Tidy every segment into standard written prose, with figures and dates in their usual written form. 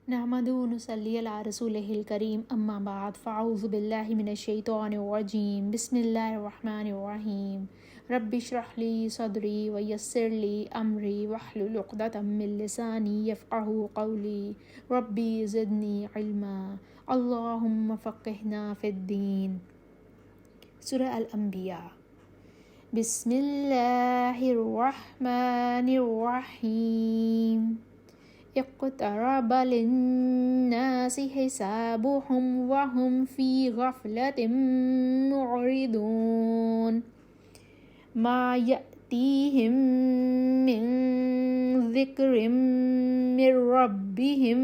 نحمدہ و نصلی علی رسولہ الکریم، اما بعد، فاعوذ باللہ من الشیطان الرجیم، بسم اللہ الرحمن الرحیم۔ رب اشرح لی صدری ویسر لی امری واحلل عقدۃ من لسانی یفقہوا قولی، ربی زدنی علما، اللہم فقہنا فی الدین۔ سورہ الانبیاء۔ بسم اللہ الرحمن الرحیم۔ اقترب للناس حسابهم وهم في غفلة معرضون ما يأتيهم من ذكر من ربهم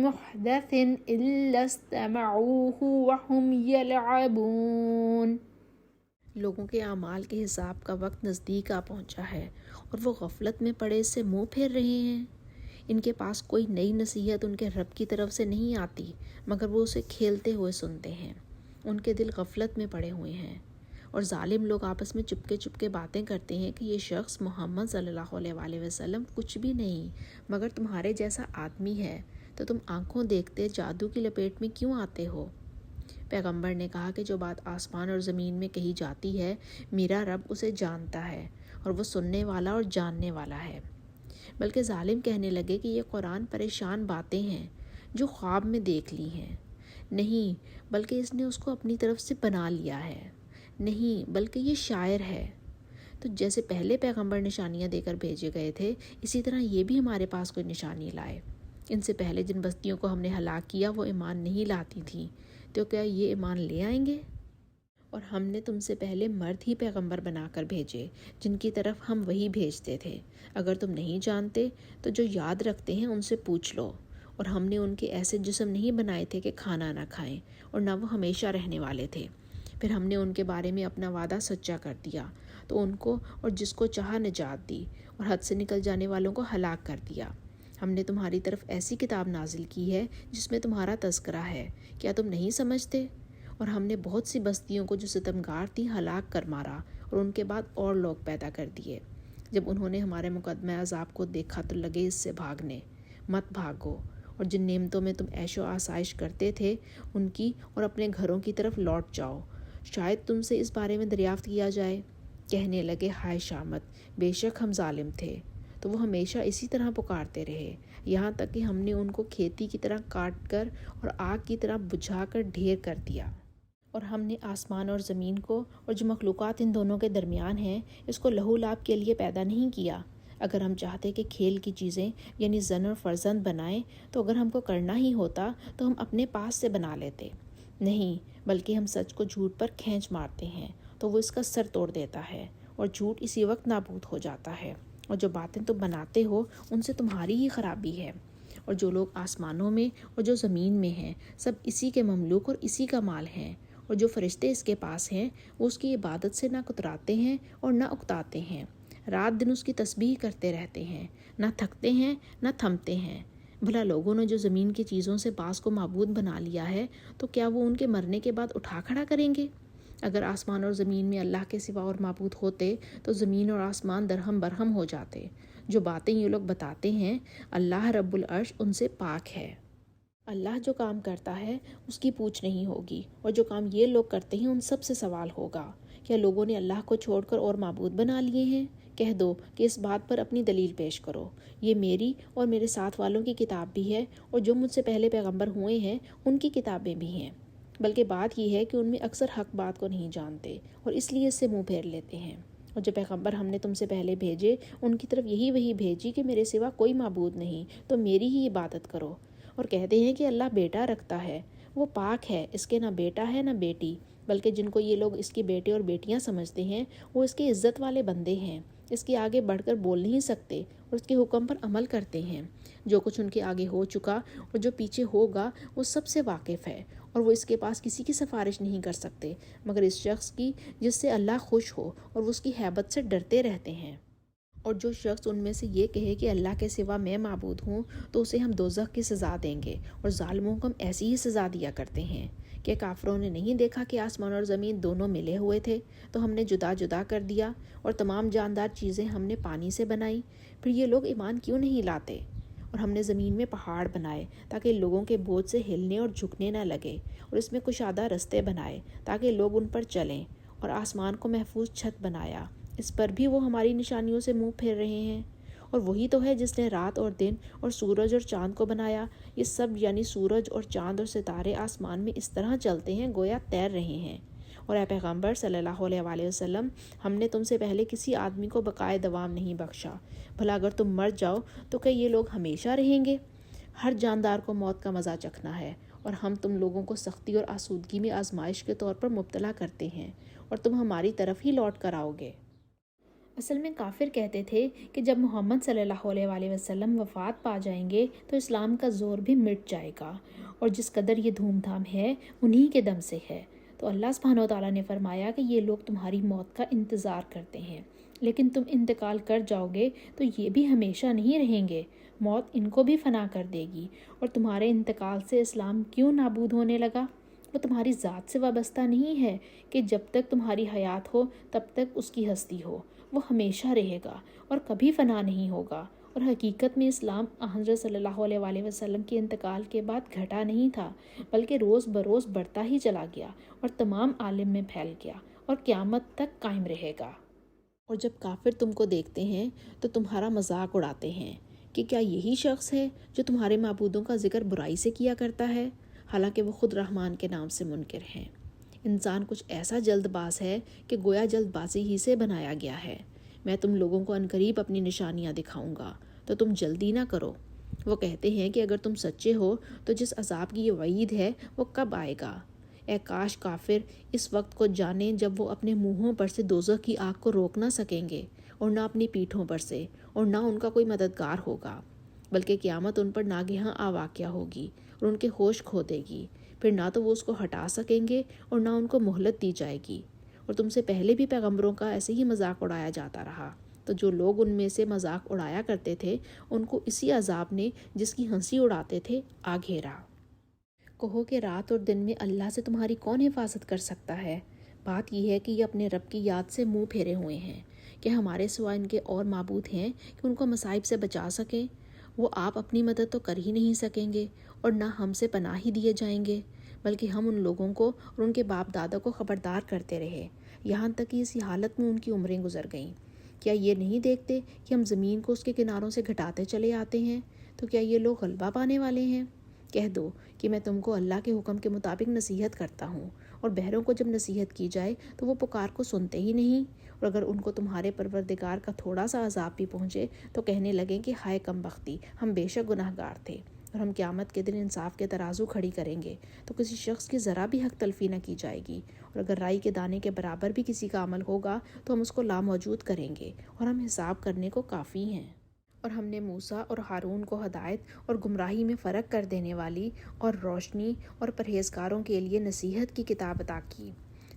محدث إلا استمعوه وهم يلعبون۔ لوگوں کے اعمال کے حساب کا وقت نزدیک آ پہنچا ہے اور وہ غفلت میں پڑے سے منہ پھیر رہے ہیں۔ ان کے پاس کوئی نئی نصیحت ان کے رب کی طرف سے نہیں آتی مگر وہ اسے کھیلتے ہوئے سنتے ہیں۔ ان کے دل غفلت میں پڑے ہوئے ہیں اور ظالم لوگ آپس میں چپکے باتیں کرتے ہیں کہ یہ شخص محمد صلی اللہ علیہ وآلہ وسلم کچھ بھی نہیں مگر تمہارے جیسا آدمی ہے، تو تم آنکھوں دیکھتے جادو کی لپیٹ میں کیوں آتے ہو؟ پیغمبر نے کہا کہ جو بات آسمان اور زمین میں کہی جاتی ہے میرا رب اسے جانتا ہے اور وہ سننے والا اور جاننے والا ہے۔ بلکہ ظالم کہنے لگے کہ یہ قرآن پریشان باتیں ہیں جو خواب میں دیکھ لی ہیں، نہیں بلکہ اس نے اس کو اپنی طرف سے بنا لیا ہے، نہیں بلکہ یہ شاعر ہے۔ تو جیسے پہلے پیغمبر نشانیاں دے کر بھیجے گئے تھے اسی طرح یہ بھی ہمارے پاس کوئی نشانی لائے۔ ان سے پہلے جن بستیوں کو ہم نے ہلاک کیا وہ ایمان نہیں لاتی تھیں، تو کیا یہ ایمان لے آئیں گے؟ اور ہم نے تم سے پہلے مرد ہی پیغمبر بنا کر بھیجے جن کی طرف ہم وہی بھیجتے تھے۔ اگر تم نہیں جانتے تو جو یاد رکھتے ہیں ان سے پوچھ لو۔ اور ہم نے ان کے ایسے جسم نہیں بنائے تھے کہ کھانا نہ کھائیں اور نہ وہ ہمیشہ رہنے والے تھے۔ پھر ہم نے ان کے بارے میں اپنا وعدہ سچا کر دیا تو ان کو اور جس کو چاہا نجات دی اور حد سے نکل جانے والوں کو ہلاک کر دیا۔ ہم نے تمہاری طرف ایسی کتاب نازل کی ہے جس میں تمہارا تذکرہ ہے، کیا تم نہیں سمجھتے؟ اور ہم نے بہت سی بستیوں کو جو ستمگار تھی ہلاک کر مارا اور ان کے بعد اور لوگ پیدا کر دیے۔ جب انہوں نے ہمارے مقدمہ عذاب کو دیکھا تو لگے اس سے بھاگنے۔ مت بھاگو اور جن نعمتوں میں تم عیش و آسائش کرتے تھے ان کی اور اپنے گھروں کی طرف لوٹ جاؤ، شاید تم سے اس بارے میں دریافت کیا جائے۔ کہنے لگے ہائے شامت، بے شک ہم ظالم تھے۔ تو وہ ہمیشہ اسی طرح پکارتے رہے یہاں تک کہ ہم نے ان کو کھیتی کی طرح کاٹ کر اور آگ کی طرح بجھا کر ڈھیر کر دیا۔ اور ہم نے آسمان اور زمین کو اور جو مخلوقات ان دونوں کے درمیان ہیں اس کو لہو لعب کے لیے پیدا نہیں کیا۔ اگر ہم چاہتے کہ کھیل کی چیزیں یعنی زن اور فرزند بنائیں تو اگر ہم کو کرنا ہی ہوتا تو ہم اپنے پاس سے بنا لیتے، نہیں بلکہ ہم سچ کو جھوٹ پر کھینچ مارتے ہیں تو وہ اس کا سر توڑ دیتا ہے اور جھوٹ اسی وقت نابود ہو جاتا ہے۔ اور جو باتیں تم بناتے ہو ان سے تمہاری ہی خرابی ہے۔ اور جو لوگ آسمانوں میں اور جو زمین میں ہیں سب اسی کے مملوک اور اسی کا مال ہیں، اور جو فرشتے اس کے پاس ہیں وہ اس کی عبادت سے نہ کتراتے ہیں اور نہ اکتاتے ہیں، رات دن اس کی تسبیح کرتے رہتے ہیں، نہ تھکتے ہیں نہ تھمتے ہیں۔ بھلا لوگوں نے جو زمین کی چیزوں سے بعض کو معبود بنا لیا ہے تو کیا وہ ان کے مرنے کے بعد اٹھا کھڑا کریں گے؟ اگر آسمان اور زمین میں اللہ کے سوا اور معبود ہوتے تو زمین اور آسمان درہم برہم ہو جاتے۔ جو باتیں یہ لوگ بتاتے ہیں اللہ رب العرش ان سے پاک ہے۔ اللہ جو کام کرتا ہے اس کی پوچھ نہیں ہوگی اور جو کام یہ لوگ کرتے ہیں ان سب سے سوال ہوگا۔ کیا لوگوں نے اللہ کو چھوڑ کر اور معبود بنا لیے ہیں؟ کہہ دو کہ اس بات پر اپنی دلیل پیش کرو۔ یہ میری اور میرے ساتھ والوں کی کتاب بھی ہے اور جو مجھ سے پہلے پیغمبر ہوئے ہیں ان کی کتابیں بھی ہیں، بلکہ بات یہ ہے کہ ان میں اکثر حق بات کو نہیں جانتے اور اس لیے اس سے منہ پھیر لیتے ہیں۔ اور جو پیغمبر ہم نے تم سے پہلے بھیجے ان کی طرف یہی وحی بھیجی کہ میرے سوا کوئی معبود نہیں تو میری ہی عبادت کرو۔ اور کہتے ہیں کہ اللہ بیٹا رکھتا ہے، وہ پاک ہے، اس کے نہ بیٹا ہے نہ بیٹی، بلکہ جن کو یہ لوگ اس کے بیٹے اور بیٹیاں سمجھتے ہیں وہ اس کے عزت والے بندے ہیں، اس کے آگے بڑھ کر بول نہیں سکتے اور اس کے حکم پر عمل کرتے ہیں۔ جو کچھ ان کے آگے ہو چکا اور جو پیچھے ہوگا وہ سب سے واقف ہے اور وہ اس کے پاس کسی کی سفارش نہیں کر سکتے مگر اس شخص کی جس سے اللہ خوش ہو اور وہ اس کی ہیبت سے ڈرتے رہتے ہیں۔ اور جو شخص ان میں سے یہ کہے کہ اللہ کے سوا میں معبود ہوں تو اسے ہم دوزخ کی سزا دیں گے اور ظالموں کو ہم ایسی ہی سزا دیا کرتے ہیں۔ کہ کافروں نے نہیں دیکھا کہ آسمان اور زمین دونوں ملے ہوئے تھے تو ہم نے جدا جدا کر دیا اور تمام جاندار چیزیں ہم نے پانی سے بنائی، پھر یہ لوگ ایمان کیوں نہیں لاتے؟ اور ہم نے زمین میں پہاڑ بنائے تاکہ لوگوں کے بوجھ سے ہلنے اور جھکنے نہ لگے، اور اس میں کشادہ رستے بنائے تاکہ لوگ ان پر چلیں، اور آسمان کو محفوظ چھت بنایا، اس پر بھی وہ ہماری نشانیوں سے منہ پھیر رہے ہیں۔ اور وہی تو ہے جس نے رات اور دن اور سورج اور چاند کو بنایا۔ یہ سب یعنی سورج اور چاند اور ستارے آسمان میں اس طرح چلتے ہیں گویا تیر رہے ہیں۔ اور اے پیغمبر صلی اللہ علیہ وآلہ وسلم، ہم نے تم سے پہلے کسی آدمی کو بقائے دوام نہیں بخشا، بھلا اگر تم مر جاؤ تو کہ یہ لوگ ہمیشہ رہیں گے؟ ہر جاندار کو موت کا مزہ چکھنا ہے، اور ہم تم لوگوں کو سختی اور آسودگی میں آزمائش کے طور پر مبتلا کرتے ہیں، اور تم ہماری طرف ہی لوٹ کر آؤ گے۔ اصل میں کافر کہتے تھے کہ جب محمد صلی اللہ علیہ وآلہ وسلم وفات پا جائیں گے تو اسلام کا زور بھی مٹ جائے گا، اور جس قدر یہ دھوم دھام ہے انہی کے دم سے ہے۔ تو اللہ سبحانہ وتعالیٰ نے فرمایا کہ یہ لوگ تمہاری موت کا انتظار کرتے ہیں، لیکن تم انتقال کر جاؤ گے تو یہ بھی ہمیشہ نہیں رہیں گے، موت ان کو بھی فنا کر دے گی۔ اور تمہارے انتقال سے اسلام کیوں نابود ہونے لگا؟ وہ تمہاری ذات سے وابستہ نہیں ہے کہ جب تک تمہاری حیات ہو تب تک اس کی ہستی ہو، وہ ہمیشہ رہے گا اور کبھی فنا نہیں ہوگا۔ اور حقیقت میں اسلام حضرت صلی اللہ علیہ وآلہ وسلم کے انتقال کے بعد گھٹا نہیں تھا، بلکہ روز بروز بڑھتا ہی چلا گیا اور تمام عالم میں پھیل گیا اور قیامت تک قائم رہے گا۔ اور جب کافر تم کو دیکھتے ہیں تو تمہارا مذاق اڑاتے ہیں کہ کیا یہی شخص ہے جو تمہارے معبودوں کا ذکر برائی سے کیا کرتا ہے، حالانکہ وہ خود رحمان کے نام سے منکر ہیں۔ انسان کچھ ایسا جلد باز ہے کہ گویا جلد بازی ہی سے بنایا گیا ہے۔ میں تم لوگوں کو عنقریب اپنی نشانیاں دکھاؤں گا تو تم جلدی نہ کرو۔ وہ کہتے ہیں کہ اگر تم سچے ہو تو جس عذاب کی یہ وعید ہے وہ کب آئے گا؟ اے کاش کافر اس وقت کو جانیں جب وہ اپنے منہوں پر سے دوزخ کی آگ کو روک نہ سکیں گے، اور نہ اپنی پیٹھوں پر سے، اور نہ ان کا کوئی مددگار ہوگا، بلکہ قیامت ان پر ناگہاں آ واقع ہوگی اور ان کے ہوش کھو دے گی۔ پھر نہ تو وہ اس کو ہٹا سکیں گے اور نہ ان کو مہلت دی جائے گی۔ اور تم سے پہلے بھی پیغمبروں کا ایسے ہی مذاق اڑایا جاتا رہا، تو جو لوگ ان میں سے مذاق اڑایا کرتے تھے ان کو اسی عذاب نے جس کی ہنسی اڑاتے تھے آ گھیرا۔ کہو کہ رات اور دن میں اللہ سے تمہاری کون حفاظت کر سکتا ہے؟ بات یہ ہے کہ یہ اپنے رب کی یاد سے منہ پھیرے ہوئے ہیں کہ ہمارے سوا ان کے اور معبود ہیں کہ ان کو مصائب سے بچا سکیں۔ وہ آپ اپنی مدد تو کر ہی نہیں سکیں گے اور نہ ہم سے پناہ ہی دیے جائیں گے، بلکہ ہم ان لوگوں کو اور ان کے باپ دادا کو خبردار کرتے رہے یہاں تک کہ اسی حالت میں ان کی عمریں گزر گئیں۔ کیا یہ نہیں دیکھتے کہ ہم زمین کو اس کے کناروں سے گھٹاتے چلے آتے ہیں؟ تو کیا یہ لوگ غلبہ پانے والے ہیں؟ کہہ دو کہ میں تم کو اللہ کے حکم کے مطابق نصیحت کرتا ہوں، اور بہروں کو جب نصیحت کی جائے تو وہ پکار کو سنتے ہی نہیں، اور اگر ان کو تمہارے پروردگار کا تھوڑا سا عذاب بھی پہنچے تو کہنے لگیں کہ ہائے کم بختی، ہم بے شک گناہ گار تھے۔ اور ہم قیامت کے دن انصاف کے ترازو کھڑی کریں گے تو کسی شخص کی ذرا بھی حق تلفی نہ کی جائے گی، اور اگر رائی کے دانے کے برابر بھی کسی کا عمل ہوگا تو ہم اس کو لاموجود کریں گے، اور ہم حساب کرنے کو کافی ہیں۔ اور ہم نے موسیٰ اور ہارون کو ہدایت اور گمراہی میں فرق کر دینے والی اور روشنی اور پرہیزگاروں کے لیے نصیحت کی کتاب عطا کی،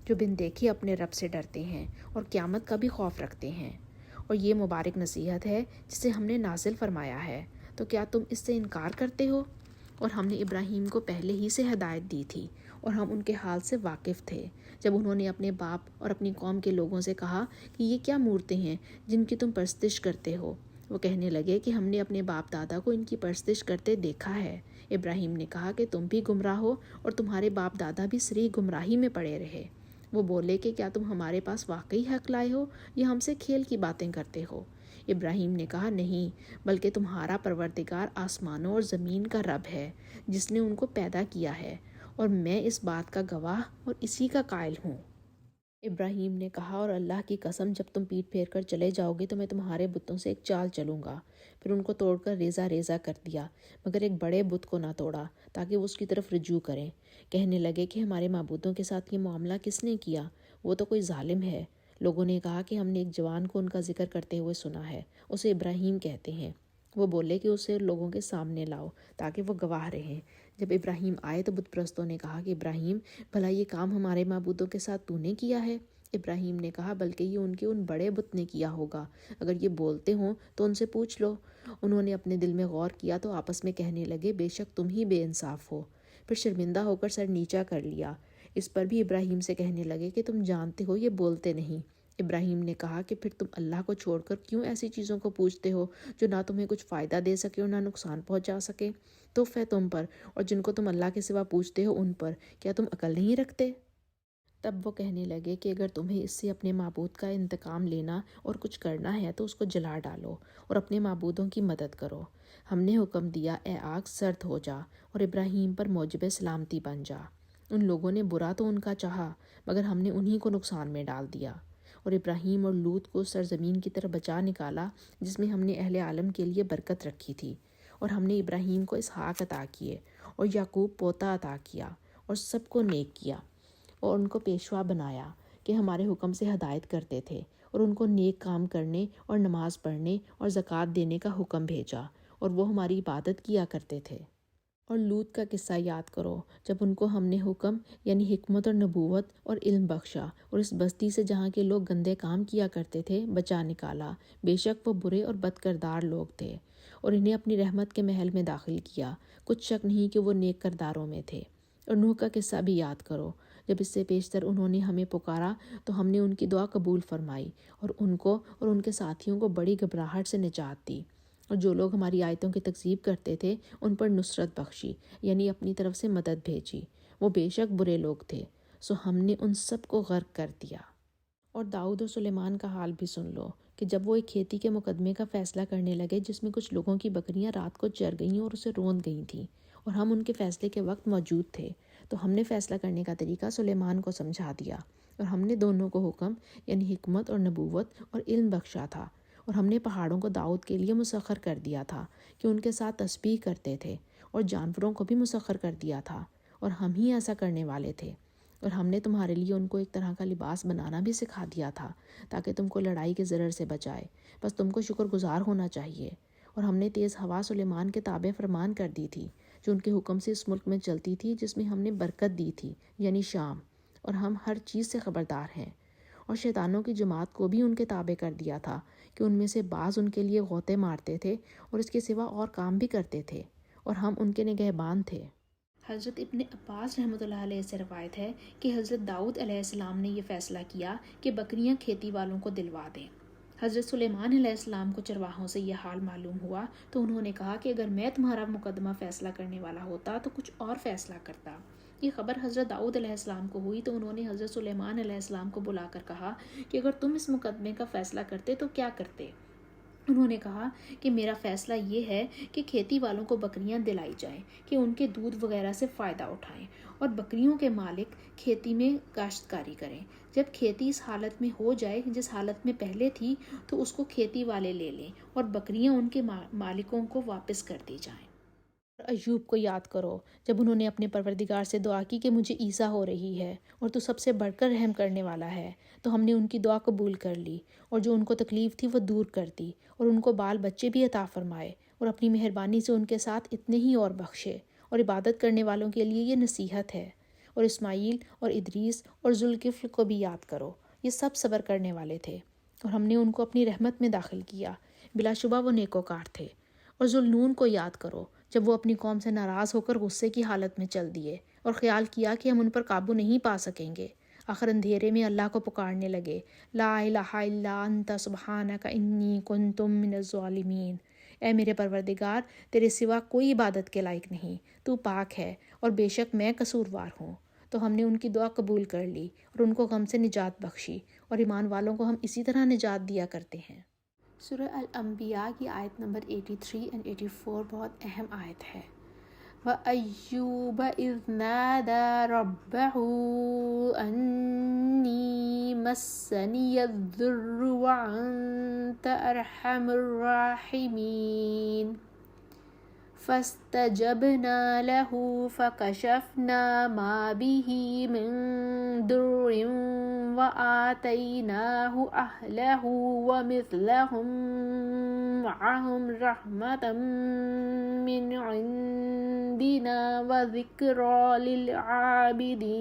جو بن دیکھے اپنے رب سے ڈرتے ہیں اور قیامت کا بھی خوف رکھتے ہیں۔ اور یہ مبارک نصیحت ہے جسے ہم نے نازل فرمایا ہے، تو کیا تم اس سے انکار کرتے ہو؟ اور ہم نے ابراہیم کو پہلے ہی سے ہدایت دی تھی، اور ہم ان کے حال سے واقف تھے جب انہوں نے اپنے باپ اور اپنی قوم کے لوگوں سے کہا کہ یہ کیا مورتیں ہیں جن کی تم پرستش کرتے ہو؟ وہ کہنے لگے کہ ہم نے اپنے باپ دادا کو ان کی پرستش کرتے دیکھا ہے۔ ابراہیم نے کہا کہ تم بھی گمراہ ہو اور تمہارے باپ دادا بھی سری گمراہی میں پڑے رہے۔ وہ بولے کہ کیا تم ہمارے پاس واقعی حق لائے ہو یا ہم سے کھیل کی باتیں کرتے ہو؟ ابراہیم نے کہا نہیں، بلکہ تمہارا پروردگار آسمانوں اور زمین کا رب ہے جس نے ان کو پیدا کیا ہے، اور میں اس بات کا گواہ اور اسی کا قائل ہوں۔ ابراہیم نے کہا اور اللہ کی قسم جب تم پیٹ پھیر کر چلے جاؤ گے تو میں تمہارے بتوں سے ایک چال چلوں گا۔ پھر ان کو توڑ کر ریزہ ریزہ کر دیا، مگر ایک بڑے بت کو نہ توڑا تاکہ وہ اس کی طرف رجوع کریں۔ کہنے لگے کہ ہمارے معبودوں کے ساتھ یہ معاملہ کس نے کیا؟ وہ تو کوئی ظالم ہے۔ لوگوں نے کہا کہ ہم نے ایک جوان کو ان کا ذکر کرتے ہوئے سنا ہے، اسے ابراہیم کہتے ہیں۔ وہ بولے کہ اسے لوگوں کے سامنے لاؤ تاکہ وہ گواہ رہیں۔ جب ابراہیم آئے تو بت پرستوں نے کہا کہ ابراہیم، بھلا یہ کام ہمارے معبودوں کے ساتھ تو نے کیا ہے؟ ابراہیم نے کہا بلکہ یہ ان کے ان بڑے بت نے کیا ہوگا، اگر یہ بولتے ہوں تو ان سے پوچھ لو۔ انہوں نے اپنے دل میں غور کیا تو آپس میں کہنے لگے بے شک تم ہی بے انصاف ہو۔ پھر شرمندہ ہو کر سر نیچا کر لیا۔ اس پر بھی ابراہیم سے کہنے لگے کہ تم جانتے ہو یہ بولتے نہیں۔ ابراہیم نے کہا کہ پھر تم اللہ کو چھوڑ کر کیوں ایسی چیزوں کو پوجتے ہو جو نہ تمہیں کچھ فائدہ دے سکے اور نہ نقصان پہنچا سکے؟ توف ہے تم پر اور جن کو تم اللہ کے سوا پوجتے ہو ان پر، کیا تم عقل نہیں رکھتے؟ تب وہ کہنے لگے کہ اگر تمہیں اس سے اپنے معبود کا انتقام لینا اور کچھ کرنا ہے تو اس کو جلا ڈالو اور اپنے معبودوں کی مدد کرو۔ ہم نے حکم دیا اے آگ سرد ہو جا اور ابراہیم پر موجب سلامتی بن جا۔ ان لوگوں نے برا تو ان کا چاہا مگر ہم نے انہی کو نقصان میں ڈال دیا، اور ابراہیم اور لوط کو سرزمین کی طرف بچا نکالا جس میں ہم نے اہل عالم کے لیے برکت رکھی تھی، اور ہم نے ابراہیم کو اسحاق عطا کیے اور یعقوب پوتا عطا کیا اور سب کو نیک کیا، اور ان کو پیشوا بنایا کہ ہمارے حکم سے ہدایت کرتے تھے، اور ان کو نیک کام کرنے اور نماز پڑھنے اور زکوٰۃ دینے کا حکم بھیجا، اور وہ ہماری عبادت کیا کرتے تھے۔ اور لوط کا قصہ یاد کرو جب ان کو ہم نے حکم یعنی حکمت اور نبوت اور علم بخشا، اور اس بستی سے جہاں کے لوگ گندے کام کیا کرتے تھے بچا نکالا، بے شک وہ برے اور بد کردار لوگ تھے، اور انہیں اپنی رحمت کے محل میں داخل کیا، کچھ شک نہیں کہ وہ نیک کرداروں میں تھے۔ اور نوح کا قصہ بھی یاد کرو، جب اس سے پیشتر انہوں نے ہمیں پکارا تو ہم نے ان کی دعا قبول فرمائی اور ان کو اور ان کے ساتھیوں کو بڑی گھبراہٹ سے نجات دی، اور جو لوگ ہماری آیتوں کی تکذیب کرتے تھے ان پر نصرت بخشی یعنی اپنی طرف سے مدد بھیجی، وہ بے شک برے لوگ تھے، سو ہم نے ان سب کو غرق کر دیا۔ اور داؤد اور سلیمان کا حال بھی سن لو کہ جب وہ ایک کھیتی کے مقدمے کا فیصلہ کرنے لگے جس میں کچھ لوگوں کی بکریاں رات کو چر گئیں اور اسے روند گئی تھیں، اور ہم ان کے فیصلے کے وقت موجود تھے، تو ہم نے فیصلہ کرنے کا طریقہ سلیمان کو سمجھا دیا، اور ہم نے دونوں کو حکم یعنی حکمت اور نبوت اور علم بخشا تھا، اور ہم نے پہاڑوں کو داؤد کے لیے مسخر کر دیا تھا کہ ان کے ساتھ تسبیح کرتے تھے، اور جانوروں کو بھی مسخر کر دیا تھا، اور ہم ہی ایسا کرنے والے تھے۔ اور ہم نے تمہارے لیے ان کو ایک طرح کا لباس بنانا بھی سکھا دیا تھا تاکہ تم کو لڑائی کے ضرر سے بچائے، بس تم کو شکر گزار ہونا چاہیے۔ اور ہم نے تیز ہوا سلیمان کے تابع فرمان کر دی تھی جو ان کے حکم سے اس ملک میں چلتی تھی جس میں ہم نے برکت دی تھی یعنی شام، اور ہم ہر چیز سے خبردار ہیں۔ اور شیطانوں کی جماعت کو بھی ان کے تابع کر دیا تھا کہ ان میں سے بعض ان کے لیے غوطے مارتے تھے اور اس کے سوا اور کام بھی کرتے تھے، اور ہم ان کے نگہبان تھے۔ حضرت ابن عباس رحمۃ اللہ علیہ سے روایت ہے کہ حضرت داؤد علیہ السلام نے یہ فیصلہ کیا کہ بکریاں کھیتی والوں کو دلوا دیں۔ حضرت سلیمان علیہ السلام کو چرواہوں سے یہ حال معلوم ہوا تو انہوں نے کہا کہ اگر میں تمہارا مقدمہ فیصلہ کرنے والا ہوتا تو کچھ اور فیصلہ کرتا۔ یہ خبر حضرت داؤد علیہ السلام کو ہوئی تو انہوں نے حضرت سلیمان علیہ السلام کو بلا کر کہا کہ اگر تم اس مقدمے کا فیصلہ کرتے تو کیا کرتے؟ انہوں نے کہا کہ میرا فیصلہ یہ ہے کہ کھیتی والوں کو بکریاں دلائی جائیں کہ ان کے دودھ وغیرہ سے فائدہ اٹھائیں، اور بکریوں کے مالک کھیتی میں کاشتکاری کریں۔ جب کھیتی اس حالت میں ہو جائے جس حالت میں پہلے تھی تو اس کو کھیتی والے لے لیں اور بکریاں ان کے مالکوں کو واپس کر دی جائیں۔ ایوب کو یاد کرو جب انہوں نے اپنے پروردگار سے دعا کی کہ مجھے ایذا ہو رہی ہے اور تو سب سے بڑھ کر رحم کرنے والا ہے، تو ہم نے ان کی دعا قبول کر لی اور جو ان کو تکلیف تھی وہ دور کر دی، اور ان کو بال بچے بھی عطا فرمائے، اور اپنی مہربانی سے ان کے ساتھ اتنے ہی اور بخشے، اور عبادت کرنے والوں کے لیے یہ نصیحت ہے۔ اور اسماعیل اور ادریس اور ذوالکفل کو بھی یاد کرو، یہ سب صبر کرنے والے تھے، اور ہم نے ان کو اپنی رحمت میں داخل کیا، بلا شبہ وہ نیکوکار تھے۔ اور ذوالنون کو یاد کرو جب وہ اپنی قوم سے ناراض ہو کر غصے کی حالت میں چل دیے اور خیال کیا کہ ہم ان پر قابو نہیں پا سکیں گے، آخر اندھیرے میں اللہ کو پکارنے لگے، لا الہ الا انت سبحانک انی کنت من الظالمین۔ اے میرے پروردگار، تیرے سوا کوئی عبادت کے لائق نہیں، تو پاک ہے اور بے شک میں قصوروار ہوں۔ تو ہم نے ان کی دعا قبول کر لی اور ان کو غم سے نجات بخشی، اور ایمان والوں کو ہم اسی طرح نجات دیا کرتے ہیں۔ سورہ الانبیاء کی آیت نمبر 83 اور 84 بہت اہم آیت ہے۔ وَأَيُّوبَ إِذْ نَادَى رَبَّهُ أَنِّي مَسَّنِيَ الضُّرُّ وَأَنْتَ أَرْحَمُ الرَّاحِمِينَ فَاسْتَجَبْنَا لَهُ فَكَشَفْنَا مَا بِهِ مِنْ ضُرٍّ وَآتَيْنَاهُ أَهْلَهُ وَمِثْلَهُمْ مَعَهُمْ رَحْمَةً مِّنْ عِنْدِنَا وَذِكْرَى لِلْعَابِدِينَ۔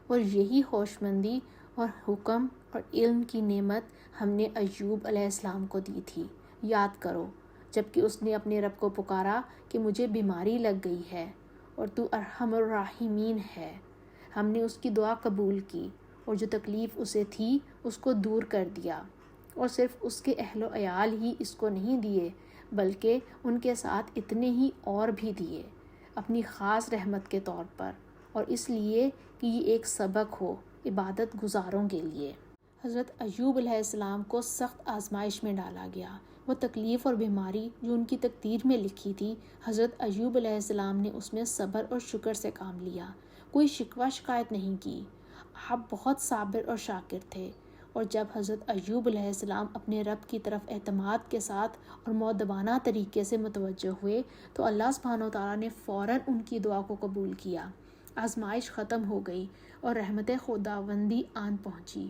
اور یہی ہوشمندی اور حکم اور علم کی نعمت ہم نے ایوب علیہ السلام کو دی تھی، یاد کرو جب کہ اس نے اپنے رب کو پکارا کہ مجھے بیماری لگ گئی ہے اور تو ارحم الراحمین ہے۔ ہم نے اس کی دعا قبول کی اور جو تکلیف اسے تھی اس کو دور کر دیا، اور صرف اس کے اہل و عیال ہی اس کو نہیں دیے بلکہ ان کے ساتھ اتنے ہی اور بھی دیے اپنی خاص رحمت کے طور پر، اور اس لیے کہ یہ ایک سبق ہو عبادت گزاروں کے لیے۔ حضرت ایوب علیہ السلام کو سخت آزمائش میں ڈالا گیا۔ وہ تکلیف اور بیماری جو ان کی تقدیر میں لکھی تھی، حضرت ایوب علیہ السلام نے اس میں صبر اور شکر سے کام لیا، کوئی شکوہ شکایت نہیں کی۔ آپ بہت صابر اور شاکر تھے، اور جب حضرت ایوب علیہ السلام اپنے رب کی طرف اعتماد کے ساتھ اور مؤدبانہ طریقے سے متوجہ ہوئے تو اللہ سبحانہ وتعالیٰ نے فوراً ان کی دعا کو قبول کیا۔ آزمائش ختم ہو گئی اور رحمت خداوندی آن پہنچی۔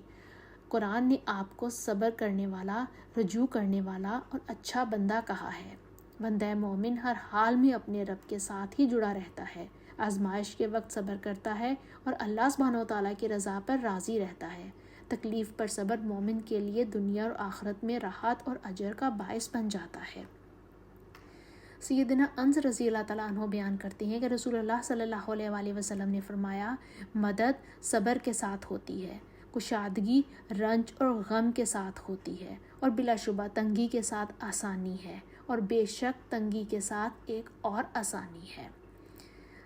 قرآن نے آپ کو صبر کرنے والا، رجوع کرنے والا اور اچھا بندہ کہا ہے۔ بندہ مومن ہر حال میں اپنے رب کے ساتھ ہی جڑا رہتا ہے، آزمائش کے وقت صبر کرتا ہے اور اللہ سبحانہ وتعالیٰ کی رضا پر راضی رہتا ہے۔ تکلیف پر صبر مومن کے لیے دنیا اور آخرت میں راحت اور اجر کا باعث بن جاتا ہے۔ سیدنا انس رضی اللہ تعالیٰ عنہ بیان کرتے ہیں کہ رسول اللہ صلی اللہ علیہ وآلہ وسلم نے فرمایا، مدد صبر کے ساتھ ہوتی ہے، کشادگی رنج اور غم کے ساتھ ہوتی ہے، اور بلا شبہ تنگی کے ساتھ آسانی ہے، اور بے شک تنگی کے ساتھ ایک اور آسانی ہے۔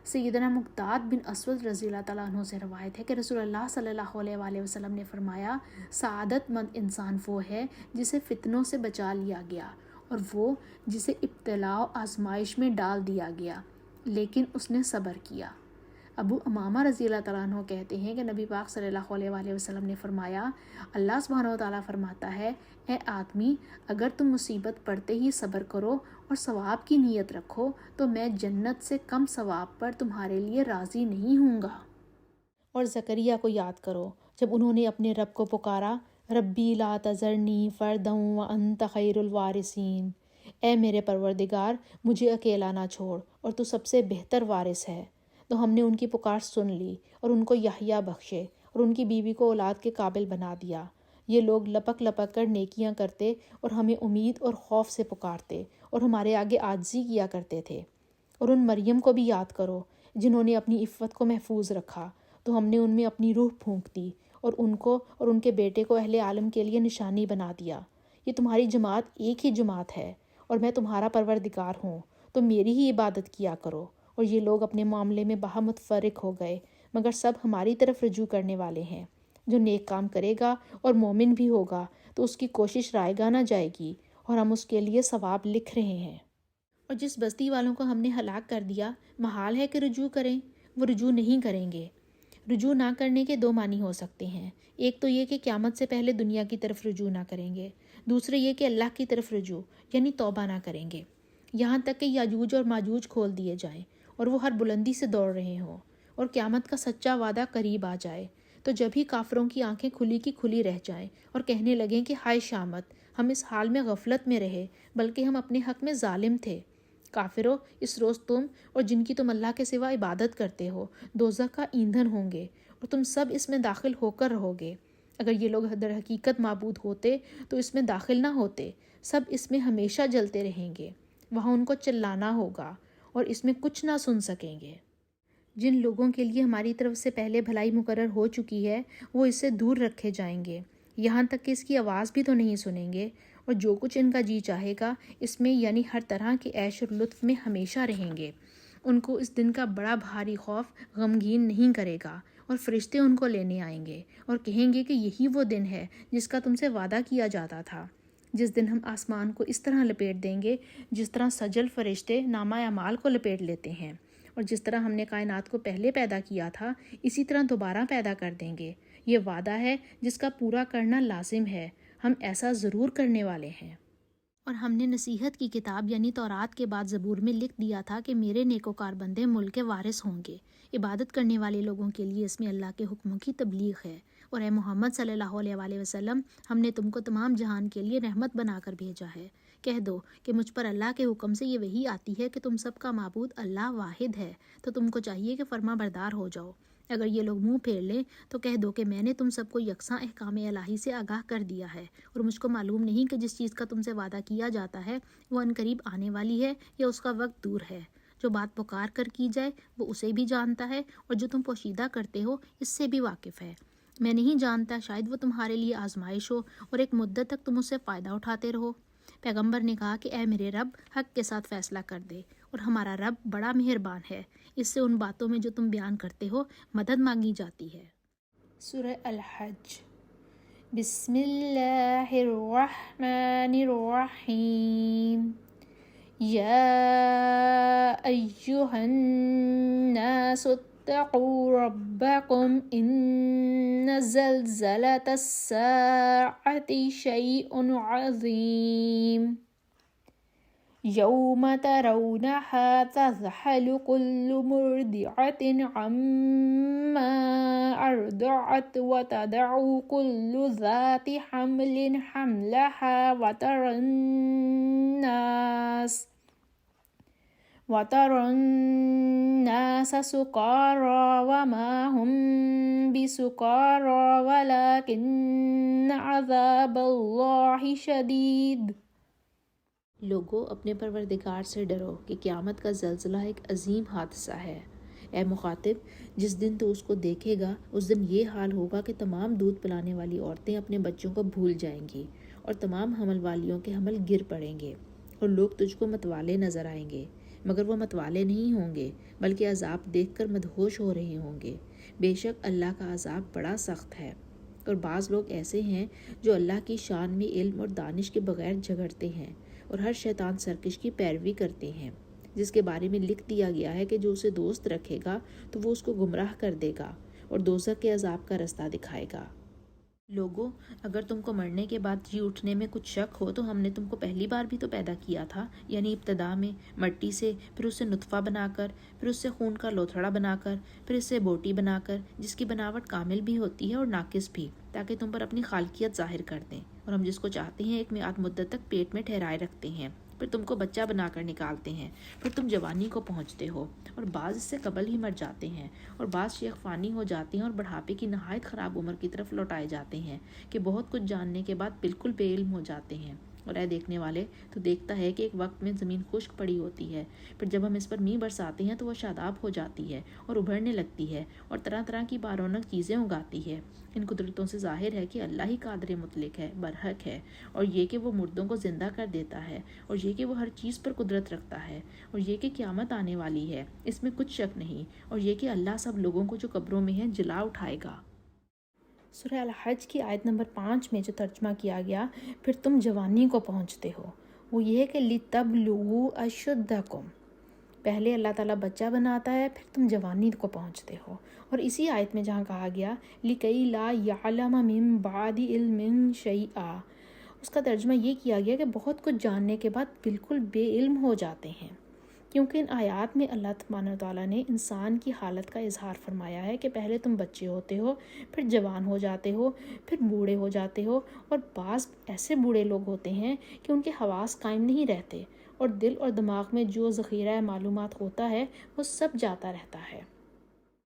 سیدنا مقداد بن اسود رضی اللہ تعالیٰ عنہ سے روایت ہے کہ رسول اللہ صلی اللہ علیہ وآلہ وسلم نے فرمایا، سعادت مند انسان وہ ہے جسے فتنوں سے بچا لیا گیا، اور وہ جسے ابتلاء و آزمائش میں ڈال دیا گیا لیکن اس نے صبر کیا۔ ابو امامہ رضی اللہ تعالیٰ عنہ کہتے ہیں کہ نبی پاک صلی اللہ علیہ وآلہ وسلم نے فرمایا، اللہ سبحانہ وتعالیٰ فرماتا ہے، اے آدمی، اگر تم مصیبت پڑتے ہی صبر کرو اور ثواب کی نیت رکھو تو میں جنت سے کم ثواب پر تمہارے لیے راضی نہیں ہوں گا۔ اور زکریا کو یاد کرو جب انہوں نے اپنے رب کو پکارا، ربی لا تذرنی فردا وانت خیر الوارثین، اے میرے پروردگار مجھے اکیلا نہ چھوڑ اور تو سب سے بہتر وارث ہے۔ تو ہم نے ان کی پکار سن لی اور ان کو یحییٰ بخشے اور ان کی بیوی کو اولاد کے قابل بنا دیا۔ یہ لوگ لپک لپک کر نیکیاں کرتے اور ہمیں امید اور خوف سے پکارتے اور ہمارے آگے عاجزی کیا کرتے تھے۔ اور ان مریم کو بھی یاد کرو جنہوں نے اپنی عفت کو محفوظ رکھا، تو ہم نے ان میں اپنی روح پھونک دی اور ان کو اور ان کے بیٹے کو اہل عالم کے لیے نشانی بنا دیا۔ یہ تمہاری جماعت ایک ہی جماعت ہے اور میں تمہارا پروردگار ہوں، تو میری ہی عبادت کیا کرو۔ اور یہ لوگ اپنے معاملے میں باہم متفرق ہو گئے، مگر سب ہماری طرف رجوع کرنے والے ہیں۔ جو نیک کام کرے گا اور مومن بھی ہوگا تو اس کی کوشش رائے گاہ نہ جائے گی، اور ہم اس کے لیے ثواب لکھ رہے ہیں۔ اور جس بستی والوں کو ہم نے ہلاک کر دیا، محال ہے کہ رجوع کریں، وہ رجوع نہیں کریں گے۔ رجوع نہ کرنے کے دو معنی ہو سکتے ہیں، ایک تو یہ کہ قیامت سے پہلے دنیا کی طرف رجوع نہ کریں گے، دوسرے یہ کہ اللہ کی طرف رجوع یعنی توبہ نہ کریں گے، یہاں تک کہ یاجوج اور ماجوج کھول دیے جائیں اور وہ ہر بلندی سے دوڑ رہے ہوں اور قیامت کا سچا وعدہ قریب آ جائے، تو جب ہی کافروں کی آنکھیں کھلی کی کھلی رہ جائیں اور کہنے لگیں کہ ہائے شامت، ہم اس حال میں غفلت میں رہے بلکہ ہم اپنے حق میں ظالم تھے۔ کافرو، اس روز تم اور جن کی تم اللہ کے سوا عبادت کرتے ہو دوزخ کا ایندھن ہوں گے اور تم سب اس میں داخل ہو کر رہو گے۔ اگر یہ لوگ در حقیقت معبود ہوتے تو اس میں داخل نہ ہوتے، سب اس میں ہمیشہ جلتے رہیں گے، وہاں ان کو چلانا ہوگا اور اس میں کچھ نہ سن سکیں گے۔ جن لوگوں کے لیے ہماری طرف سے پہلے بھلائی مقرر ہو چکی ہے وہ اس سے دور رکھے جائیں گے، یہاں تک کہ اس کی آواز بھی تو نہیں سنیں گے، اور جو کچھ ان کا جی چاہے گا اس میں یعنی ہر طرح کے عیش اور لطف میں ہمیشہ رہیں گے۔ ان کو اس دن کا بڑا بھاری خوف غمگین نہیں کرے گا، اور فرشتے ان کو لینے آئیں گے اور کہیں گے کہ یہی وہ دن ہے جس کا تم سے وعدہ کیا جاتا تھا، جس دن ہم آسمان کو اس طرح لپیٹ دیں گے جس طرح سجل فرشتے نامہ اعمال کو لپیٹ لیتے ہیں، اور جس طرح ہم نے کائنات کو پہلے پیدا کیا تھا اسی طرح دوبارہ پیدا کر دیں گے۔ یہ وعدہ ہے جس کا پورا کرنا لازم ہے، ہم ایسا ضرور کرنے والے ہیں۔ اور ہم نے نصیحت کی کتاب یعنی تورات کے بعد زبور میں لکھ دیا تھا کہ میرے نیکوکار بندے ملک کے وارث ہوں گے۔ عبادت کرنے والے لوگوں کے لیے اس میں اللہ کے حکموں کی تبلیغ ہے۔ اور اے محمد صلی اللہ علیہ وآلہ وسلم، ہم نے تم کو تمام جہان کے لیے رحمت بنا کر بھیجا ہے۔ کہہ دو کہ مجھ پر اللہ کے حکم سے یہ وحی آتی ہے کہ تم سب کا معبود اللہ واحد ہے، تو تم کو چاہیے کہ فرما بردار ہو جاؤ۔ اگر یہ لوگ منہ پھیر لیں تو کہہ دو کہ میں نے تم سب کو یکساں احکام الہی سے آگاہ کر دیا ہے، اور مجھ کو معلوم نہیں کہ جس چیز کا تم سے وعدہ کیا جاتا ہے وہ عنقریب آنے والی ہے یا اس کا وقت دور ہے۔ جو بات پکار کر کی جائے وہ اسے بھی جانتا ہے، اور جو تم پوشیدہ کرتے ہو اس سے بھی واقف ہے۔ میں نہیں جانتا، شاید وہ تمہارے لیے آزمائش ہو اور ایک مدت تک تم اس سے فائدہ اٹھاتے رہو۔ پیغمبر نے کہا کہ اے میرے رب، حق کے ساتھ فیصلہ کر دے، اور ہمارا رب بڑا مہربان ہے۔ اس سے ان باتوں میں جو تم بیان کرتے ہو مدد مانگی جاتی ہے۔ سورہ الحج۔ بسم اللہ الرحمن الرحیم۔ یا ایہا الناس اتقوا ربکم ان زلزلۃ الساعۃ شیء عظیم یوم ترونها تذہل کل مرضعة عما ارضعت وتضع كل ذات حمل حملها وترى الناس سكارى وما هم بسكارى ولكن عذاب الله شديد۔ لوگو، اپنے پروردگار سے ڈرو کہ قیامت کا زلزلہ ایک عظیم حادثہ ہے۔ اے مخاطب، جس دن تو اس کو دیکھے گا اس دن یہ حال ہوگا کہ تمام دودھ پلانے والی عورتیں اپنے بچوں کو بھول جائیں گی، اور تمام حمل والیوں کے حمل گر پڑیں گے، اور لوگ تجھ کو متوالے نظر آئیں گے، مگر وہ متوالے نہیں ہوں گے بلکہ عذاب دیکھ کر مدہوش ہو رہے ہوں گے۔ بے شک اللہ کا عذاب بڑا سخت ہے۔ اور بعض لوگ ایسے ہیں جو اللہ کی شان میں علم اور دانش کے بغیر جھگڑتے ہیں، اور ہر شیطان سرکش کی پیروی کرتے ہیں، جس کے بارے میں لکھ دیا گیا ہے کہ جو اسے دوست رکھے گا تو وہ اس کو گمراہ کر دے گا اور دوزخ کے عذاب کا رستہ دکھائے گا۔ لوگو، اگر تم کو مرنے کے بعد جی اٹھنے میں کچھ شک ہو تو ہم نے تم کو پہلی بار بھی تو پیدا کیا تھا، یعنی ابتدا میں مٹی سے، پھر اس سے نطفہ بنا کر، پھر اس سے خون کا لوتھڑا بنا کر، پھر اس سے بوٹی بنا کر، جس کی بناوٹ کامل بھی ہوتی ہے اور ناقص بھی، تاکہ تم پر اپنی خالقیت ظاہر کر دیں، اور ہم جس کو چاہتے ہیں ایک میعاد مدت تک پیٹ میں ٹھہرائے رکھتے ہیں، پھر تم کو بچہ بنا کر نکالتے ہیں، پھر تم جوانی کو پہنچتے ہو، اور بعض اس سے قبل ہی مر جاتے ہیں، اور بعض شیخ فانی ہو جاتے ہیں اور بڑھاپے کی نہایت خراب عمر کی طرف لوٹائے جاتے ہیں کہ بہت کچھ جاننے کے بعد بالکل بے علم ہو جاتے ہیں۔ اور اے دیکھنے والے، تو دیکھتا ہے کہ ایک وقت میں زمین خشک پڑی ہوتی ہے، پھر جب ہم اس پر میਂہ برساتے ہیں تو وہ شاداب ہو جاتی ہے اور ابھرنے لگتی ہے اور طرح طرح کی بارونق چیزیں اگاتی ہے۔ ان قدرتوں سے ظاہر ہے کہ اللہ ہی قادر مطلق ہے، برحق ہے، اور یہ کہ وہ مردوں کو زندہ کر دیتا ہے، اور یہ کہ وہ ہر چیز پر قدرت رکھتا ہے، اور یہ کہ قیامت آنے والی ہے، اس میں کچھ شک نہیں، اور یہ کہ اللہ سب لوگوں کو جو قبروں میں ہیں جلا اٹھائے گا۔ سورہ الحج کی آیت نمبر 5 میں جو ترجمہ کیا گیا پھر تم جوانی کو پہنچتے ہو، وہ یہ ہے کہ لِتَبْلُغُوا أَشُدَّكُمْ، پہلے اللہ تعالیٰ بچہ بناتا ہے، پھر تم جوانی کو پہنچتے ہو۔ اور اسی آیت میں جہاں کہا گیا لِكَيْ لَا يَعْلَمَ مِن بَعْدِ عِلْمٍ شَيْئًا، اس کا ترجمہ یہ کیا گیا کہ بہت کچھ جاننے کے بعد بالکل بے علم ہو جاتے ہیں، کیونکہ ان آیات میں اللہ تبارک و تعالیٰ نے انسان کی حالت کا اظہار فرمایا ہے کہ پہلے تم بچے ہوتے ہو، پھر جوان ہو جاتے ہو، پھر بوڑھے ہو جاتے ہو، اور بعض ایسے بوڑھے لوگ ہوتے ہیں کہ ان کے حواس قائم نہیں رہتے، اور دل اور دماغ میں جو ذخیرہ معلومات ہوتا ہے وہ سب جاتا رہتا ہے۔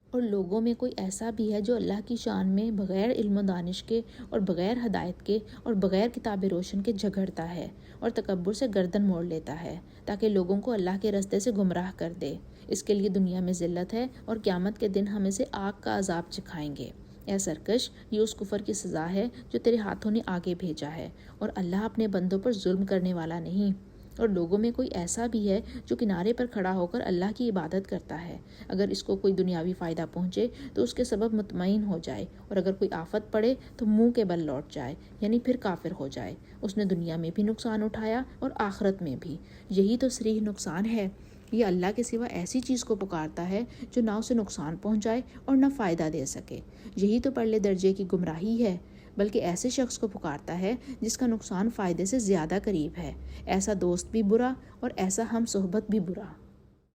اور لوگوں میں کوئی ایسا بھی ہے جو اللہ کی شان میں بغیر علم و دانش کے اور بغیر ہدایت کے اور بغیر کتاب روشن کے جھگڑتا ہے اور تکبر سے گردن موڑ لیتا ہے تاکہ لوگوں کو اللہ کے راستے سے گمراہ کر دے۔ اس کے لیے دنیا میں ذلت ہے، اور قیامت کے دن ہم اسے آگ کا عذاب چکھائیں گے۔ اے سرکش، یہ اس کفر کی سزا ہے جو تیرے ہاتھوں نے آگے بھیجا ہے، اور اللہ اپنے بندوں پر ظلم کرنے والا نہیں۔ اور لوگوں میں کوئی ایسا بھی ہے جو کنارے پر کھڑا ہو کر اللہ کی عبادت کرتا ہے، اگر اس کو کوئی دنیاوی فائدہ پہنچے تو اس کے سبب مطمئن ہو جائے، اور اگر کوئی آفت پڑے تو منہ کے بل لوٹ جائے، یعنی پھر کافر ہو جائے۔ اس نے دنیا میں بھی نقصان اٹھایا اور آخرت میں بھی، یہی تو صریح نقصان ہے۔ یہ اللہ کے سوا ایسی چیز کو پکارتا ہے جو نہ اسے نقصان پہنچائے اور نہ فائدہ دے سکے، یہی تو پرلے درجے کی گمراہی ہے۔ بلکہ ایسے شخص کو پکارتا ہے جس کا نقصان فائدے سے زیادہ قریب ہے، ایسا دوست بھی برا اور ایسا ہم صحبت بھی برا۔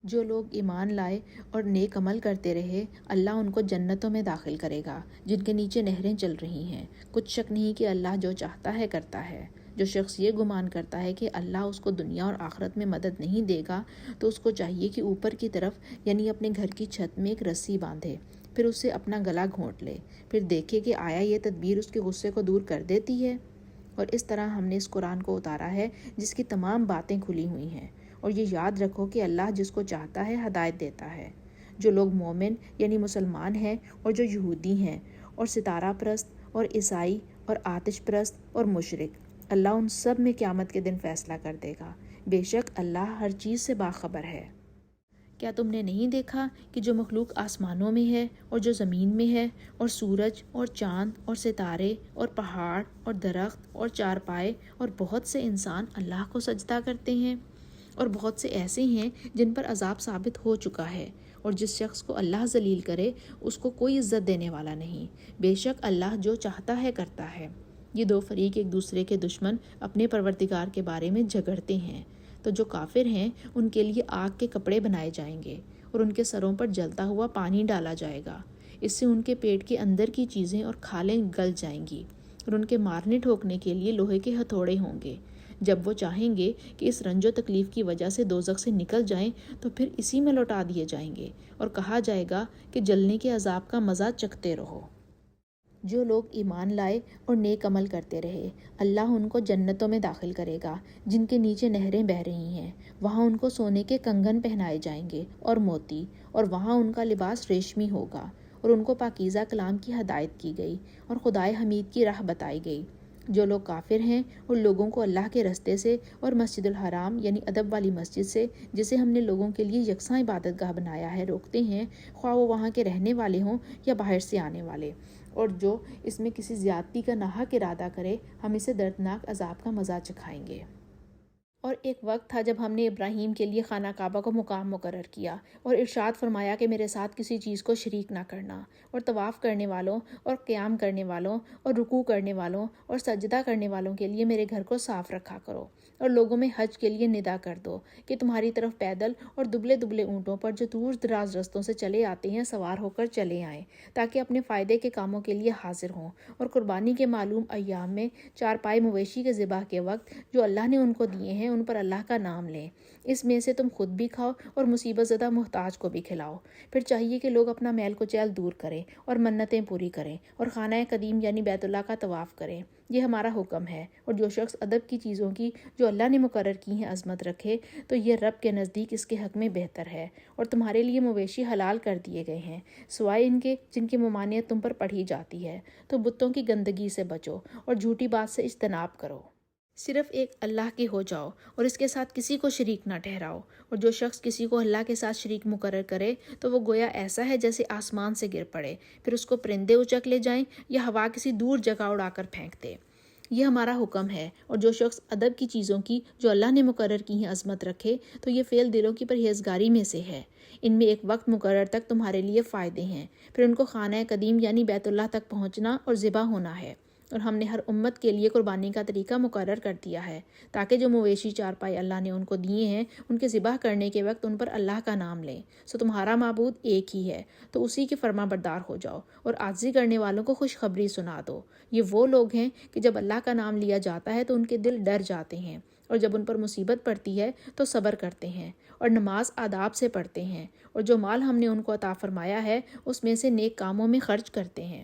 جو لوگ ایمان لائے اور نیک عمل کرتے رہے، اللہ ان کو جنتوں میں داخل کرے گا جن کے نیچے نہریں چل رہی ہیں۔ کچھ شک نہیں کہ اللہ جو چاہتا ہے کرتا ہے۔ جو شخص یہ گمان کرتا ہے کہ اللہ اس کو دنیا اور آخرت میں مدد نہیں دے گا تو اس کو چاہیے کہ اوپر کی طرف یعنی اپنے گھر کی چھت میں ایک رسی باندھے، پھر اس سے اپنا گلا گھونٹ لے، پھر دیکھے کہ آیا یہ تدبیر اس کے غصے کو دور کر دیتی ہے۔ اور اس طرح ہم نے اس قرآن کو اتارا ہے جس کی تمام باتیں کھلی ہوئی ہیں، اور یہ یاد رکھو کہ اللہ جس کو چاہتا ہے ہدایت دیتا ہے۔ جو لوگ مومن یعنی مسلمان ہیں اور جو یہودی ہیں اور ستارہ پرست اور عیسائی اور آتش پرست اور مشرک، اللہ ان سب میں قیامت کے دن فیصلہ کر دے گا۔ بے شک اللہ ہر چیز سے باخبر ہے۔ کیا تم نے نہیں دیکھا کہ جو مخلوق آسمانوں میں ہے اور جو زمین میں ہے، اور سورج اور چاند اور ستارے اور پہاڑ اور درخت اور چارپائے اور بہت سے انسان اللہ کو سجدہ کرتے ہیں، اور بہت سے ایسے ہیں جن پر عذاب ثابت ہو چکا ہے، اور جس شخص کو اللہ ذلیل کرے اس کو کوئی عزت دینے والا نہیں۔ بے شک اللہ جو چاہتا ہے کرتا ہے۔ یہ دو فریق ایک دوسرے کے دشمن اپنے پروردگار کے بارے میں جھگڑتے ہیں، تو جو کافر ہیں ان کے لیے آگ کے کپڑے بنائے جائیں گے اور ان کے سروں پر جلتا ہوا پانی ڈالا جائے گا۔ اس سے ان کے پیٹ کے اندر کی چیزیں اور کھالیں گل جائیں گی، اور ان کے مارنے ٹھوکنے کے لیے لوہے کے ہتھوڑے ہوں گے۔ جب وہ چاہیں گے کہ اس رنج و تکلیف کی وجہ سے دوزخ سے نکل جائیں تو پھر اسی میں لوٹا دیے جائیں گے، اور کہا جائے گا کہ جلنے کے عذاب کا مزہ چکھتے رہو۔ جو لوگ ایمان لائے اور نیک عمل کرتے رہے، اللہ ان کو جنتوں میں داخل کرے گا جن کے نیچے نہریں بہہ رہی ہیں۔ وہاں ان کو سونے کے کنگن پہنائے جائیں گے اور موتی، اور وہاں ان کا لباس ریشمی ہوگا، اور ان کو پاکیزہ کلام کی ہدایت کی گئی اور خدائے حمید کی راہ بتائی گئی۔ جو لوگ کافر ہیں اور لوگوں کو اللہ کے رستے سے اور مسجد الحرام یعنی ادب والی مسجد سے، جسے ہم نے لوگوں کے لیے یکساں عبادت گاہ بنایا ہے، روکتے ہیں، خواہ وہ وہاں کے رہنے والے ہوں یا باہر سے آنے والے، اور جو اس میں کسی زیادتی کا ناحق ارادہ کرے، ہم اسے دردناک عذاب کا مزہ چکھائیں گے۔ اور ایک وقت تھا جب ہم نے ابراہیم کے لیے خانہ کعبہ کو مقام مقرر کیا اور ارشاد فرمایا کہ میرے ساتھ کسی چیز کو شریک نہ کرنا، اور طواف کرنے والوں اور قیام کرنے والوں اور رکوع کرنے والوں اور سجدہ کرنے والوں کے لیے میرے گھر کو صاف رکھا کرو، اور لوگوں میں حج کے لیے ندا کر دو کہ تمہاری طرف پیدل اور دبلے دبلے اونٹوں پر جو دور دراز رستوں سے چلے آتے ہیں سوار ہو کر چلے آئیں، تاکہ اپنے فائدے کے کاموں کے لیے حاضر ہوں، اور قربانی کے معلوم ایام میں چارپائے مویشی کے ذبح کے وقت جو اللہ نے ان کو دیے ہیں ان پر اللہ کا نام لیں۔ اس میں سے تم خود بھی کھاؤ اور مصیبت زدہ محتاج کو بھی کھلاؤ۔ پھر چاہیے کہ لوگ اپنا میل کچیل دور کریں اور منتیں پوری کریں اور خانہ قدیم یعنی بیت اللہ کا طواف کریں۔ یہ ہمارا حکم ہے، اور جو شخص ادب کی چیزوں کی جو اللہ نے مقرر کی ہیں عظمت رکھے تو یہ رب کے نزدیک اس کے حق میں بہتر ہے۔ اور تمہارے لیے مویشی حلال کر دیے گئے ہیں سوائے ان کے جن کی ممانعت تم پر پڑھی جاتی ہے، تو بتوں کی گندگی سے بچو اور جھوٹی بات سے اجتناب کرو۔ صرف ایک اللہ کے ہو جاؤ اور اس کے ساتھ کسی کو شریک نہ ٹھہراؤ، اور جو شخص کسی کو اللہ کے ساتھ شریک مقرر کرے تو وہ گویا ایسا ہے جیسے آسمان سے گر پڑے، پھر اس کو پرندے اچک لے جائیں یا ہوا کسی دور جگہ اڑا کر پھینک دے۔ یہ ہمارا حکم ہے، اور جو شخص ادب کی چیزوں کی جو اللہ نے مقرر کی ہیں عظمت رکھے تو یہ فعل دلوں کی پرہیزگاری میں سے ہے۔ ان میں ایک وقت مقرر تک تمہارے لیے فائدے ہیں، پھر ان کو خانہ قدیم یعنی بیت اللہ تک پہنچنا اور ذبح ہونا ہے، اور ہم نے ہر امت کے لیے قربانی کا طریقہ مقرر کر دیا ہے تاکہ جو مویشی چارپائی اللہ نے ان کو دیے ہیں ان کے ذبح کرنے کے وقت ان پر اللہ کا نام لیں۔ سو تمہارا معبود ایک ہی ہے، تو اسی کے فرما بردار ہو جاؤ اور عاجزی کرنے والوں کو خوشخبری سنا دو۔ یہ وہ لوگ ہیں کہ جب اللہ کا نام لیا جاتا ہے تو ان کے دل ڈر جاتے ہیں، اور جب ان پر مصیبت پڑتی ہے تو صبر کرتے ہیں اور نماز آداب سے پڑھتے ہیں، اور جو مال ہم نے ان کو عطا فرمایا ہے اس میں سے نیک کاموں میں خرچ کرتے ہیں۔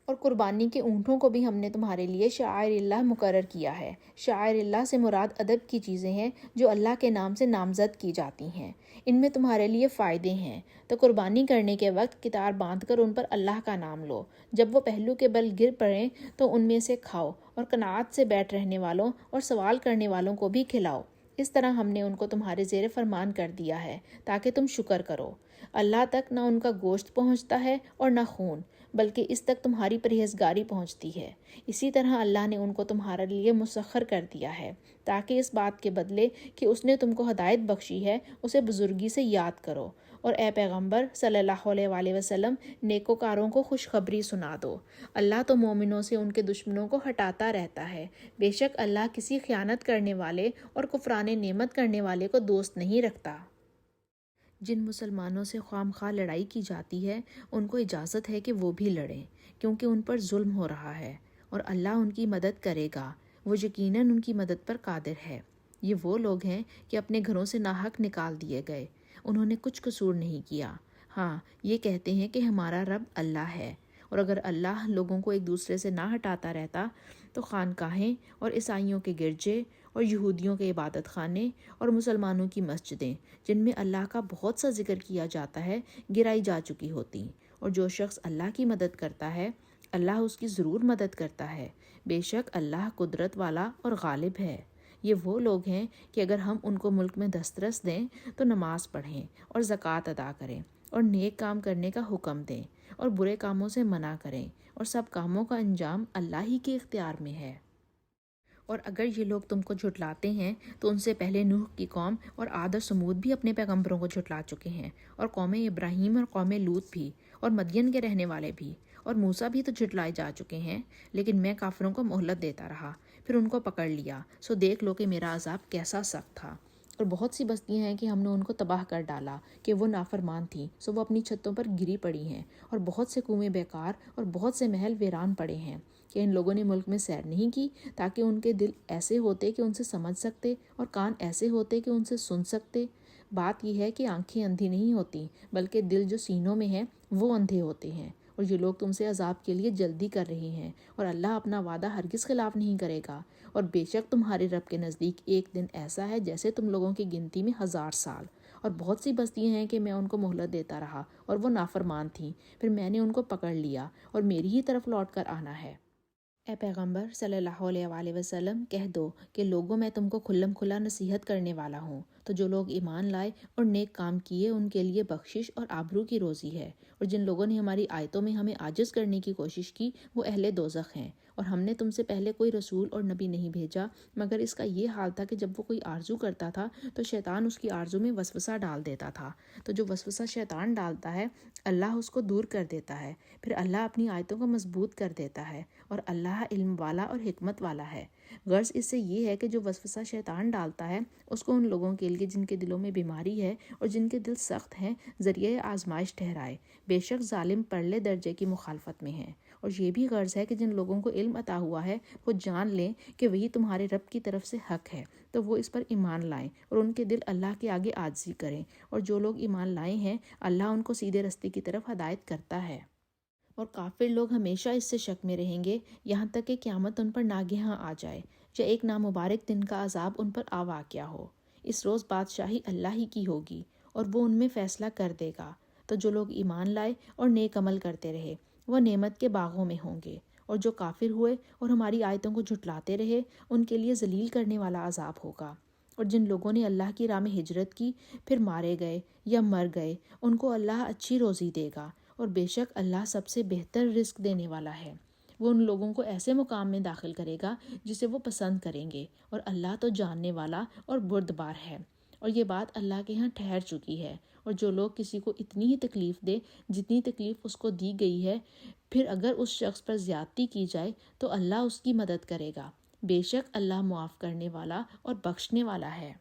اور قربانی کے اونٹوں کو بھی ہم نے تمہارے لیے شعائر اللہ مقرر کیا ہے۔ شعائر اللہ سے مراد ادب کی چیزیں ہیں جو اللہ کے نام سے نامزد کی جاتی ہیں، ان میں تمہارے لیے فائدے ہیں، تو قربانی کرنے کے وقت کتار باندھ کر ان پر اللہ کا نام لو۔ جب وہ پہلو کے بل گر پڑیں تو ان میں سے کھاؤ، اور قناعت سے بیٹھ رہنے والوں اور سوال کرنے والوں کو بھی کھلاؤ۔ اس طرح ہم نے ان کو تمہارے زیر فرمان کر دیا ہے تاکہ تم شکر کرو۔ اللہ تک نہ ان کا گوشت پہنچتا ہے اور نہ خون، بلکہ اس تک تمہاری پرہیزگاری پہنچتی ہے۔ اسی طرح اللہ نے ان کو تمہارے لیے مسخر کر دیا ہے تاکہ اس بات کے بدلے کہ اس نے تم کو ہدایت بخشی ہے اسے بزرگی سے یاد کرو، اور اے پیغمبر صلی اللہ علیہ وآلہ وسلم نیکوکاروں کو خوشخبری سنا دو۔ اللہ تو مومنوں سے ان کے دشمنوں کو ہٹاتا رہتا ہے، بے شک اللہ کسی خیانت کرنے والے اور کفران نعمت کرنے والے کو دوست نہیں رکھتا۔ جن مسلمانوں سے خواہ مخواہ لڑائی کی جاتی ہے ان کو اجازت ہے کہ وہ بھی لڑیں، کیونکہ ان پر ظلم ہو رہا ہے، اور اللہ ان کی مدد کرے گا، وہ یقیناً ان کی مدد پر قادر ہے۔ یہ وہ لوگ ہیں کہ اپنے گھروں سے ناحق نکال دیے گئے، انہوں نے کچھ قصور نہیں کیا، ہاں یہ کہتے ہیں کہ ہمارا رب اللہ ہے، اور اگر اللہ لوگوں کو ایک دوسرے سے نہ ہٹاتا رہتا تو خانقاہیں اور عیسائیوں کے گرجے اور یہودیوں کے عبادت خانے اور مسلمانوں کی مسجدیں جن میں اللہ کا بہت سا ذکر کیا جاتا ہے گرائی جا چکی ہوتی۔ اور جو شخص اللہ کی مدد کرتا ہے اللہ اس کی ضرور مدد کرتا ہے، بے شک اللہ قدرت والا اور غالب ہے۔ یہ وہ لوگ ہیں کہ اگر ہم ان کو ملک میں دسترس دیں تو نماز پڑھیں اور زکوٰۃ ادا کریں اور نیک کام کرنے کا حکم دیں اور برے کاموں سے منع کریں، اور سب کاموں کا انجام اللہ ہی کے اختیار میں ہے۔ اور اگر یہ لوگ تم کو جھٹلاتے ہیں تو ان سے پہلے نوح کی قوم اور عاد اور سمود بھی اپنے پیغمبروں کو جھٹلا چکے ہیں، اور قوم ابراہیم اور قوم لوط بھی، اور مدین کے رہنے والے بھی، اور موسیٰ بھی تو جھٹلائے جا چکے ہیں، لیکن میں کافروں کو مہلت دیتا رہا، پھر ان کو پکڑ لیا، سو دیکھ لو کہ میرا عذاب کیسا سخت تھا۔ اور بہت سی بستیاں ہیں کہ ہم نے ان کو تباہ کر ڈالا کہ وہ نافرمان تھیں، سو وہ اپنی چھتوں پر گری پڑی ہیں، اور بہت سے کنویں بیکار اور بہت سے محل ویران پڑے ہیں۔ کہ ان لوگوں نے ملک میں سیر نہیں کی تاکہ ان کے دل ایسے ہوتے کہ ان سے سمجھ سکتے اور کان ایسے ہوتے کہ ان سے سن سکتے؟ بات یہ ہے کہ آنکھیں اندھی نہیں ہوتی بلکہ دل جو سینوں میں ہے وہ اندھے ہوتے ہیں۔ اور یہ لوگ تم سے عذاب کے لیے جلدی کر رہے ہیں، اور اللہ اپنا وعدہ ہرگز خلاف نہیں کرے گا۔ اور بے شک تمہارے رب کے نزدیک ایک دن ایسا ہے جیسے تم لوگوں کی گنتی میں 1000 سال۔ اور بہت سی بستیاں ہیں کہ میں ان کو مہلت دیتا رہا اور وہ نافرمان تھیں، پھر میں نے ان کو پکڑ لیا اور میری ہی طرف لوٹ کر آنا ہے۔ اے پیغمبر صلی اللہ علیہ وآلہ وسلم، کہہ دو کہ لوگوں میں تم کو کھلم کھلا نصیحت کرنے والا ہوں، تو جو لوگ ایمان لائے اور نیک کام کیے ان کے لیے بخشش اور آبرو کی روزی ہے، اور جن لوگوں نے ہماری آیتوں میں ہمیں عاجز کرنے کی کوشش کی وہ اہل دوزخ ہیں۔ اور ہم نے تم سے پہلے کوئی رسول اور نبی نہیں بھیجا مگر اس کا یہ حال تھا کہ جب وہ کوئی آرزو کرتا تھا تو شیطان اس کی آرزو میں وسوسہ ڈال دیتا تھا، تو جو وسوسہ شیطان ڈالتا ہے اللہ اس کو دور کر دیتا ہے، پھر اللہ اپنی آیتوں کو مضبوط کر دیتا ہے، اور اللہ علم والا اور حکمت والا ہے۔ غرض اس سے یہ ہے کہ جو وسوسہ شیطان ڈالتا ہے اس کو ان لوگوں کے لیے جن کے دلوں میں بیماری ہے اور جن کے دل سخت ہیں ذریعہ آزمائش ٹھہرائے، بے شک ظالم پرلے درجے کی مخالفت میں ہیں۔ اور یہ بھی غرض ہے کہ جن لوگوں کو علم عطا ہوا ہے وہ جان لیں کہ وہی تمہارے رب کی طرف سے حق ہے، تو وہ اس پر ایمان لائیں اور ان کے دل اللہ کے آگے عاجزی کریں، اور جو لوگ ایمان لائے ہیں اللہ ان کو سیدھے رستے کی طرف ہدایت کرتا ہے۔ اور کافر لوگ ہمیشہ اس سے شک میں رہیں گے یہاں تک کہ قیامت ان پر ناگہاں آ جائے یا ایک نامبارک دن کا عذاب ان پر آ واقع ہو۔ اس روز بادشاہی اللہ ہی کی ہوگی اور وہ ان میں فیصلہ کر دے گا۔ تو جو لوگ ایمان لائے اور نیک عمل کرتے رہے وہ نعمت کے باغوں میں ہوں گے، اور جو کافر ہوئے اور ہماری آیتوں کو جھٹلاتے رہے ان کے لیے ذلیل کرنے والا عذاب ہوگا۔ اور جن لوگوں نے اللہ کی راہ میں ہجرت کی پھر مارے گئے یا مر گئے ان کو اللہ اچھی روزی دے گا، اور بے شک اللہ سب سے بہتر رزق دینے والا ہے۔ وہ ان لوگوں کو ایسے مقام میں داخل کرے گا جسے وہ پسند کریں گے، اور اللہ تو جاننے والا اور بردبار ہے۔ اور یہ بات اللہ کے ہاں ٹھہر چکی ہے۔ اور جو لوگ کسی کو اتنی ہی تکلیف دے جتنی تکلیف اس کو دی گئی ہے، پھر اگر اس شخص پر زیادتی کی جائے تو اللہ اس کی مدد کرے گا، بے شک اللہ معاف کرنے والا اور بخشنے والا ہے۔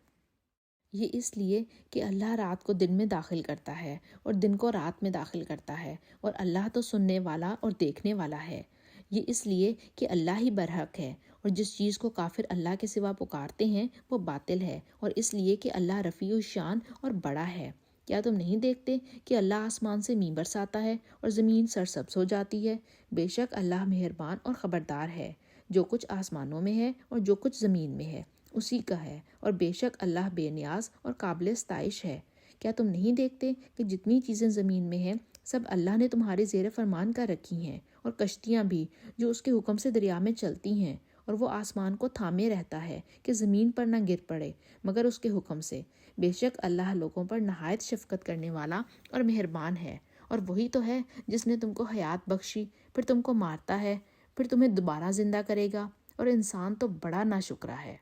یہ اس لیے کہ اللہ رات کو دن میں داخل کرتا ہے اور دن کو رات میں داخل کرتا ہے، اور اللہ تو سننے والا اور دیکھنے والا ہے۔ یہ اس لیے کہ اللہ ہی برحق ہے، اور جس چیز کو کافر اللہ کے سوا پکارتے ہیں وہ باطل ہے، اور اس لیے کہ اللہ رفیع الشان اور بڑا ہے۔ کیا تم نہیں دیکھتے کہ اللہ آسمان سے مینہ برساتا ہے اور زمین سرسبز ہو جاتی ہے؟ بے شک اللہ مہربان اور خبردار ہے۔ جو کچھ آسمانوں میں ہے اور جو کچھ زمین میں ہے اسی کا ہے، اور بے شک اللہ بے نیاز اور قابل ستائش ہے۔ کیا تم نہیں دیکھتے کہ جتنی چیزیں زمین میں ہیں سب اللہ نے تمہارے زیر فرمان کر رکھی ہیں، اور کشتیاں بھی جو اس کے حکم سے دریا میں چلتی ہیں، اور وہ آسمان کو تھامے رہتا ہے کہ زمین پر نہ گر پڑے مگر اس کے حکم سے۔ بے شک اللہ لوگوں پر نہایت شفقت کرنے والا اور مہربان ہے۔ اور وہی تو ہے جس نے تم کو حیات بخشی پھر تم کو مارتا ہے پھر تمہیں دوبارہ زندہ کرے گا، اور انسان تو بڑا ناشکرا ہے۔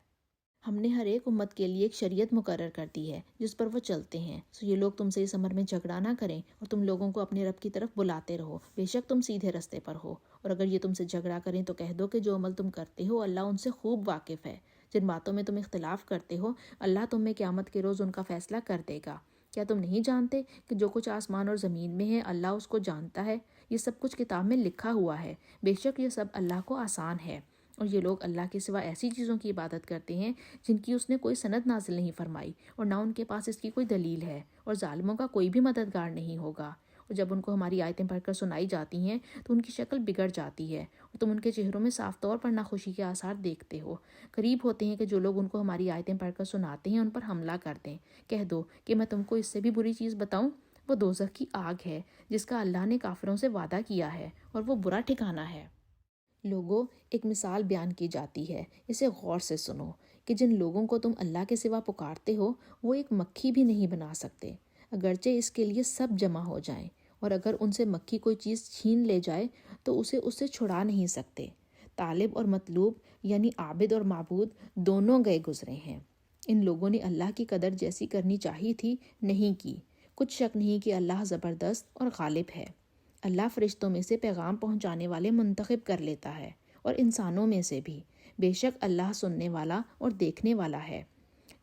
ہم نے ہر ایک امت کے لیے ایک شریعت مقرر کر دی ہے جس پر وہ چلتے ہیں، سو یہ لوگ تم سے اس امر میں جھگڑا نہ کریں اور تم لوگوں کو اپنے رب کی طرف بلاتے رہو، بے شک تم سیدھے رستے پر ہو۔ اور اگر یہ تم سے جھگڑا کریں تو کہہ دو کہ جو عمل تم کرتے ہو اللہ ان سے خوب واقف ہے۔ جن باتوں میں تم اختلاف کرتے ہو اللہ تم میں قیامت کے روز ان کا فیصلہ کر دے گا۔ کیا تم نہیں جانتے کہ جو کچھ آسمان اور زمین میں ہے اللہ اس کو جانتا ہے؟ یہ سب کچھ کتاب میں لکھا ہوا ہے، بے شک یہ سب اللہ کو آسان ہے۔ اور یہ لوگ اللہ کے سوا ایسی چیزوں کی عبادت کرتے ہیں جن کی اس نے کوئی سند نازل نہیں فرمائی، اور نہ ان کے پاس اس کی کوئی دلیل ہے، اور ظالموں کا کوئی بھی مددگار نہیں ہوگا۔ اور جب ان کو ہماری آیتیں پڑھ کر سنائی جاتی ہیں تو ان کی شکل بگڑ جاتی ہے اور تم ان کے چہروں میں صاف طور پر ناخوشی کے آثار دیکھتے ہو۔ قریب ہوتے ہیں کہ جو لوگ ان کو ہماری آیتیں پڑھ کر سناتے ہیں ان پر حملہ کر دیں۔ کہہ دو کہ میں تم کو اس سے بھی بری چیز بتاؤں، وہ دوزخ کی آگ ہے جس کا اللہ نے کافروں سے وعدہ کیا ہے اور وہ برا ٹھکانہ ہے۔ لوگوں، ایک مثال بیان کی جاتی ہے، اسے غور سے سنو کہ جن لوگوں کو تم اللہ کے سوا پکارتے ہو وہ ایک مکھی بھی نہیں بنا سکتے، اگرچہ اس کے لیے سب جمع ہو جائیں، اور اگر ان سے مکھی کوئی چیز چھین لے جائے تو اسے اس سے چھڑا نہیں سکتے۔ طالب اور مطلوب یعنی عابد اور معبود دونوں گئے گزرے ہیں۔ ان لوگوں نے اللہ کی قدر جیسی کرنی چاہی تھی نہیں کی۔ کچھ شک نہیں کہ اللہ زبردست اور غالب ہے۔ اللہ فرشتوں میں سے پیغام پہنچانے والے منتخب کر لیتا ہے اور انسانوں میں سے بھی۔ بے شک اللہ سننے والا اور دیکھنے والا ہے۔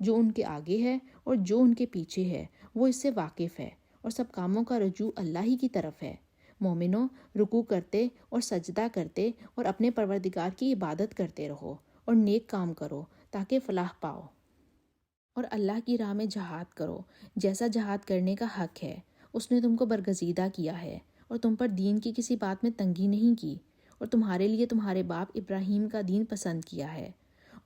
جو ان کے آگے ہے اور جو ان کے پیچھے ہے وہ اس سے واقف ہے، اور سب کاموں کا رجوع اللہ ہی کی طرف ہے۔ مومنوں، رکوع کرتے اور سجدہ کرتے اور اپنے پروردگار کی عبادت کرتے رہو اور نیک کام کرو تاکہ فلاح پاؤ، اور اللہ کی راہ میں جہاد کرو جیسا جہاد کرنے کا حق ہے۔ اس نے تم کو برگزیدہ کیا ہے اور تم پر دین کی کسی بات میں تنگی نہیں کی، اور تمہارے لیے تمہارے باپ ابراہیم کا دین پسند کیا ہے۔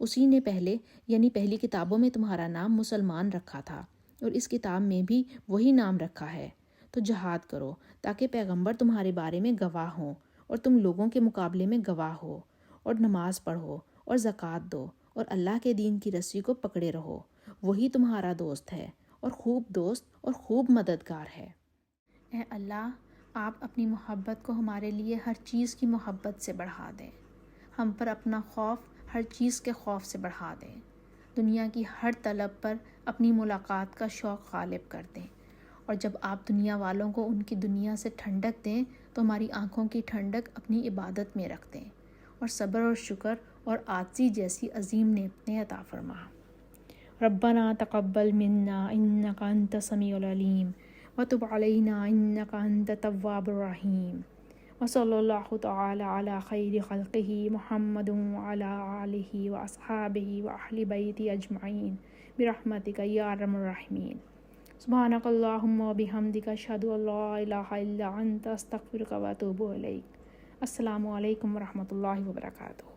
اسی نے پہلے یعنی پہلی کتابوں میں تمہارا نام مسلمان رکھا تھا، اور اس کتاب میں بھی وہی نام رکھا ہے۔ تو جہاد کرو تاکہ پیغمبر تمہارے بارے میں گواہ ہوں اور تم لوگوں کے مقابلے میں گواہ ہو، اور نماز پڑھو اور زکوٰۃ دو اور اللہ کے دین کی رسی کو پکڑے رہو، وہی تمہارا دوست ہے اور خوب دوست اور خوب مددگار ہے۔ اے اللہ، آپ اپنی محبت کو ہمارے لیے ہر چیز کی محبت سے بڑھا دیں، ہم پر اپنا خوف ہر چیز کے خوف سے بڑھا دیں، دنیا کی ہر طلب پر اپنی ملاقات کا شوق غالب کر دیں، اور جب آپ دنیا والوں کو ان کی دنیا سے ٹھنڈک دیں تو ہماری آنکھوں کی ٹھنڈک اپنی عبادت میں رکھ دیں، اور صبر اور شکر اور عاجزی جیسی عظیم نعمتیں عطا فرما۔ ربنا تقبل منا انک انت السمیع العلیم وتب علینا انک انت التواب الرحیم، وصلی اللہ تعالی علی خیر خلقہ محمد وعلی آلہ واصحابہ واہل بیتہ اجمعین برحمتک یا ارحم الراحمین۔ سبحانک اللہم وبحمدک اشہد ان لا الہ الا انت استغفرک واتوب الیک۔ السلام علیکم ورحمۃ اللہ وبرکاتہ۔